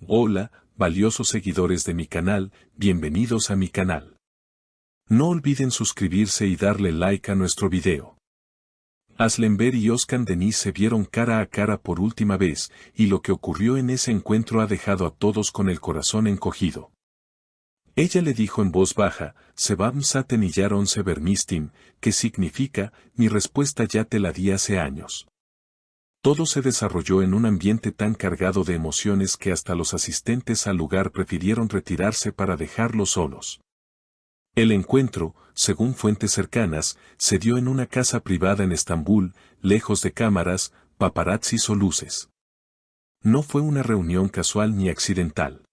Hola, valiosos seguidores de mi canal, bienvenidos a mi canal. No olviden suscribirse y darle like a nuestro video. Aslenber y Özkan Deniz se vieron cara a cara por última vez, y lo que ocurrió en ese encuentro ha dejado a todos con el corazón encogido. Ella le dijo en voz baja, Sebam zaten y yaron se vermistim, que significa, mi respuesta ya te la di hace años. Todo se desarrolló en un ambiente tan cargado de emociones que hasta los asistentes al lugar prefirieron retirarse para dejarlos solos. El encuentro, según fuentes cercanas, se dio en una casa privada en Estambul, lejos de cámaras, paparazzis o luces. No fue una reunión casual ni accidental.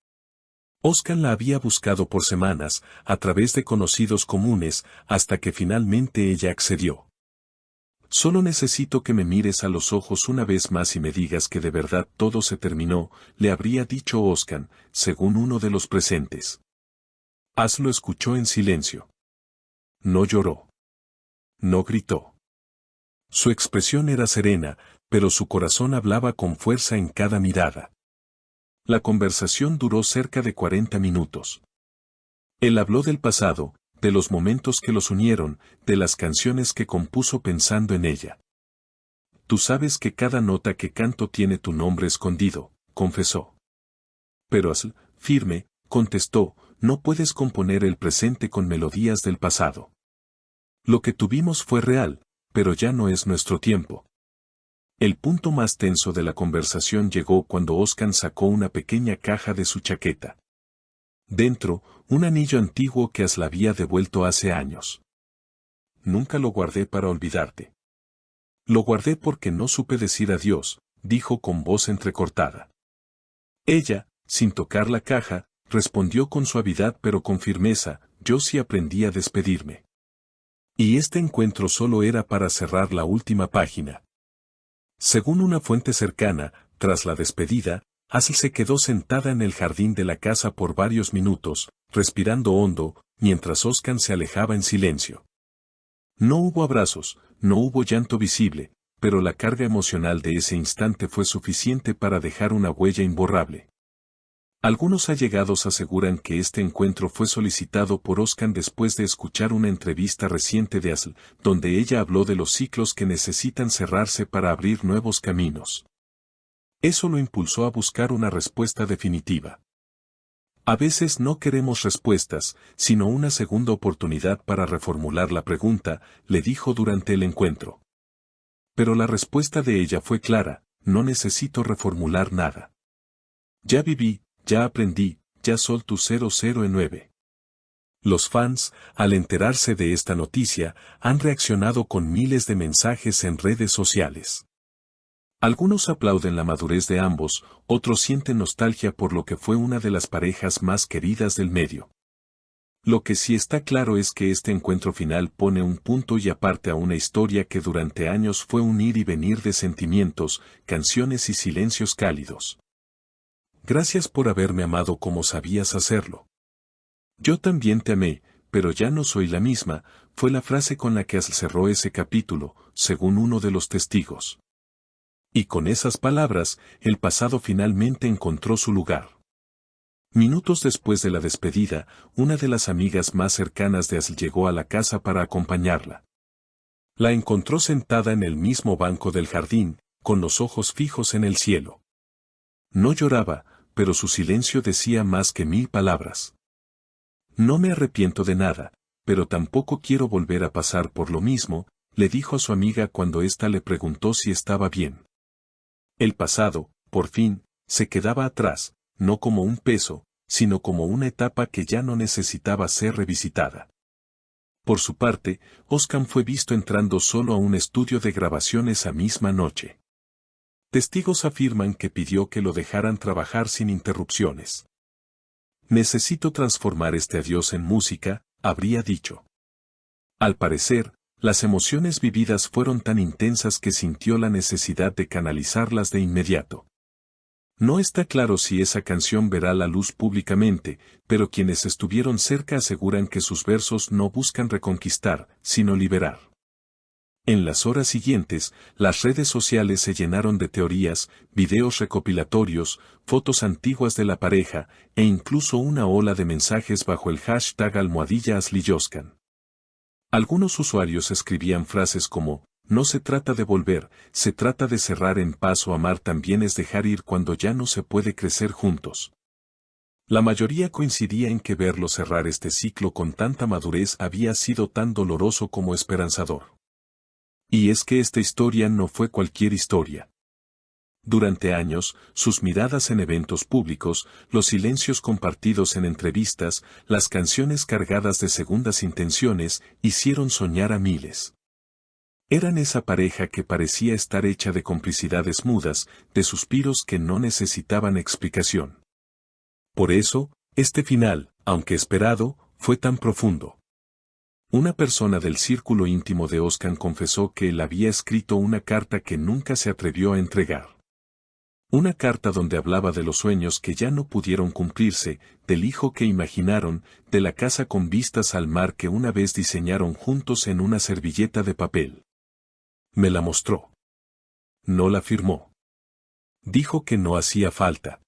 Özkan la había buscado por semanas, a través de conocidos comunes, hasta que finalmente ella accedió. Solo necesito que me mires a los ojos una vez más y me digas que de verdad todo se terminó, le habría dicho Özkan, según uno de los presentes. Lo escuchó en silencio. No lloró. No gritó. Su expresión era serena, pero su corazón hablaba con fuerza en cada mirada. La conversación duró cerca de 40 minutos. Él habló del pasado, de los momentos que los unieron, de las canciones que compuso pensando en ella. Tú sabes que cada nota que canto tiene tu nombre escondido, confesó. Pero firme, contestó, no puedes componer el presente con melodías del pasado. Lo que tuvimos fue real, pero ya no es nuestro tiempo. El punto más tenso de la conversación llegó cuando Özkan sacó una pequeña caja de su chaqueta. Dentro, un anillo antiguo que le había devuelto hace años. Nunca lo guardé para olvidarte. Lo guardé porque no supe decir adiós, dijo con voz entrecortada. Ella, sin tocar la caja, respondió con suavidad pero con firmeza, yo sí aprendí a despedirme. Y este encuentro solo era para cerrar la última página. Según una fuente cercana, tras la despedida, se quedó sentada en el jardín de la casa por varios minutos, respirando hondo, mientras Özkan se alejaba en silencio. No hubo abrazos, no hubo llanto visible, pero la carga emocional de ese instante fue suficiente para dejar una huella imborrable. Algunos allegados aseguran que este encuentro fue solicitado por Özkan después de escuchar una entrevista reciente de donde ella habló de los ciclos que necesitan cerrarse para abrir nuevos caminos. Eso lo impulsó a buscar una respuesta definitiva. A veces no queremos respuestas, sino una segunda oportunidad para reformular la pregunta, le dijo durante el encuentro. Pero la respuesta de ella fue clara, no necesito reformular nada. Ya viví, ya aprendí, ya sol tu 009. Los fans, al enterarse de esta noticia, han reaccionado con miles de mensajes en redes sociales. Algunos aplauden la madurez de ambos, otros sienten nostalgia por lo que fue una de las parejas más queridas del medio. Lo que sí está claro es que este encuentro final pone un punto y aparte a una historia que durante años fue un ir y venir de sentimientos, canciones y silencios cálidos. Gracias por haberme amado como sabías hacerlo. Yo también te amé, pero ya no soy la misma, fue la frase con la que cerró ese capítulo, según uno de los testigos. Y con esas palabras, el pasado finalmente encontró su lugar. Minutos después de la despedida, una de las amigas más cercanas de llegó a la casa para acompañarla. La encontró sentada en el mismo banco del jardín, con los ojos fijos en el cielo. No lloraba, pero su silencio decía más que 1000 palabras. No me arrepiento de nada, pero tampoco quiero volver a pasar por lo mismo, le dijo a su amiga cuando ésta le preguntó si estaba bien. El pasado, por fin, se quedaba atrás, no como un peso, sino como una etapa que ya no necesitaba ser revisitada. Por su parte, Özkan fue visto entrando solo a un estudio de grabación esa misma noche. Testigos afirman que pidió que lo dejaran trabajar sin interrupciones. Necesito transformar este adiós en música, habría dicho. Al parecer, las emociones vividas fueron tan intensas que sintió la necesidad de canalizarlas de inmediato. No está claro si esa canción verá la luz públicamente, pero quienes estuvieron cerca aseguran que sus versos no buscan reconquistar, sino liberar. En las horas siguientes, las redes sociales se llenaron de teorías, videos recopilatorios, fotos antiguas de la pareja, e incluso una ola de mensajes bajo el hashtag #AsliYoscan. Algunos usuarios escribían frases como, no se trata de volver, se trata de cerrar en paz, o amar también es dejar ir cuando ya no se puede crecer juntos. La mayoría coincidía en que verlo cerrar este ciclo con tanta madurez había sido tan doloroso como esperanzador. Y es que esta historia no fue cualquier historia. Durante años, sus miradas en eventos públicos, los silencios compartidos en entrevistas, las canciones cargadas de segundas intenciones, hicieron soñar a miles. Eran esa pareja que parecía estar hecha de complicidades mudas, de suspiros que no necesitaban explicación. Por eso, este final, aunque esperado, fue tan profundo. Una persona del círculo íntimo de Özkan confesó que él había escrito una carta que nunca se atrevió a entregar. Una carta donde hablaba de los sueños que ya no pudieron cumplirse, del hijo que imaginaron, de la casa con vistas al mar que una vez diseñaron juntos en una servilleta de papel. Me la mostró. No la firmó. Dijo que no hacía falta.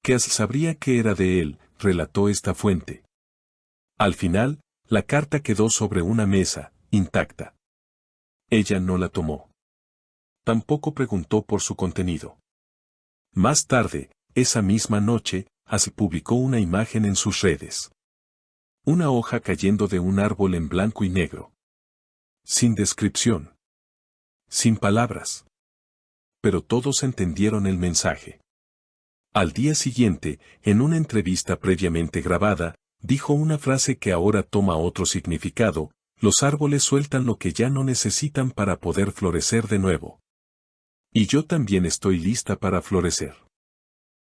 Que sabría que era de él, relató esta fuente. Al final, la carta quedó sobre una mesa, intacta. Ella no la tomó. Tampoco preguntó por su contenido. Más tarde, esa misma noche, Asl publicó una imagen en sus redes. Una hoja cayendo de un árbol en blanco y negro. Sin descripción. Sin palabras. Pero todos entendieron el mensaje. Al día siguiente, en una entrevista previamente grabada, dijo una frase que ahora toma otro significado: los árboles sueltan lo que ya no necesitan para poder florecer de nuevo. Y yo también estoy lista para florecer.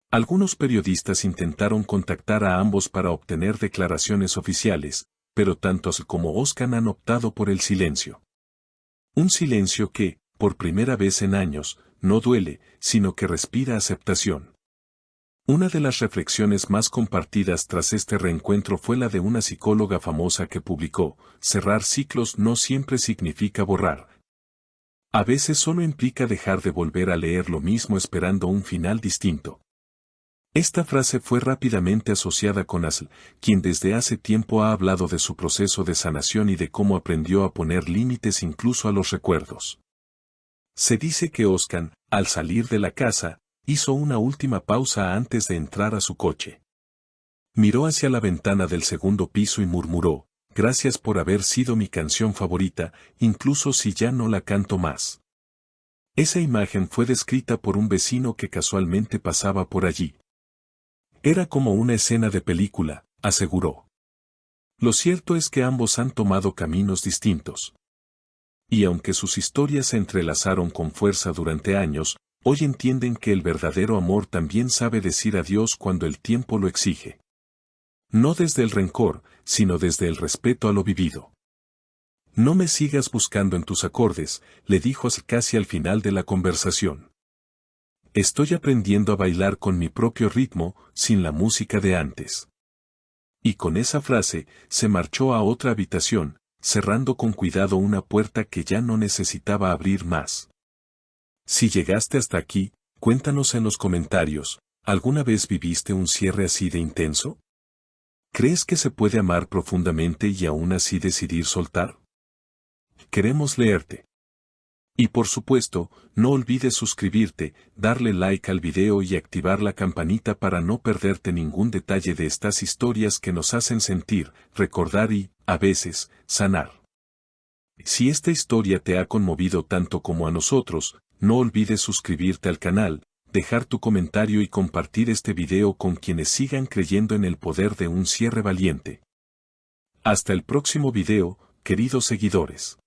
Algunos periodistas intentaron contactar a ambos para obtener declaraciones oficiales, pero tanto Asl como Özkan han optado por el silencio. Un silencio que, por primera vez en años, no duele, sino que respira aceptación. Una de las reflexiones más compartidas tras este reencuentro fue la de una psicóloga famosa que publicó: cerrar ciclos no siempre significa borrar. A veces solo implica dejar de volver a leer lo mismo esperando un final distinto. Esta frase fue rápidamente asociada con Asl, quien desde hace tiempo ha hablado de su proceso de sanación y de cómo aprendió a poner límites incluso a los recuerdos. Se dice que Özkan, al salir de la casa, hizo una última pausa antes de entrar a su coche. Miró hacia la ventana del segundo piso y murmuró: gracias por haber sido mi canción favorita, incluso si ya no la canto más. Esa imagen fue descrita por un vecino que casualmente pasaba por allí. Era como una escena de película, aseguró. Lo cierto es que ambos han tomado caminos distintos. Y aunque sus historias se entrelazaron con fuerza durante años, hoy entienden que el verdadero amor también sabe decir adiós cuando el tiempo lo exige. No desde el rencor, sino desde el respeto a lo vivido. No me sigas buscando en tus acordes, le dijo Asl casi al final de la conversación. Estoy aprendiendo a bailar con mi propio ritmo, sin la música de antes. Y con esa frase, se marchó a otra habitación, cerrando con cuidado una puerta que ya no necesitaba abrir más. Si llegaste hasta aquí, cuéntanos en los comentarios, ¿alguna vez viviste un cierre así de intenso? ¿Crees que se puede amar profundamente y aún así decidir soltar? Queremos leerte. Y por supuesto, no olvides suscribirte, darle like al video y activar la campanita para no perderte ningún detalle de estas historias que nos hacen sentir, recordar y, a veces, sanar. Si esta historia te ha conmovido tanto como a nosotros, no olvides suscribirte al canal, dejar tu comentario y compartir este video con quienes sigan creyendo en el poder de un cierre valiente. Hasta el próximo video, queridos seguidores.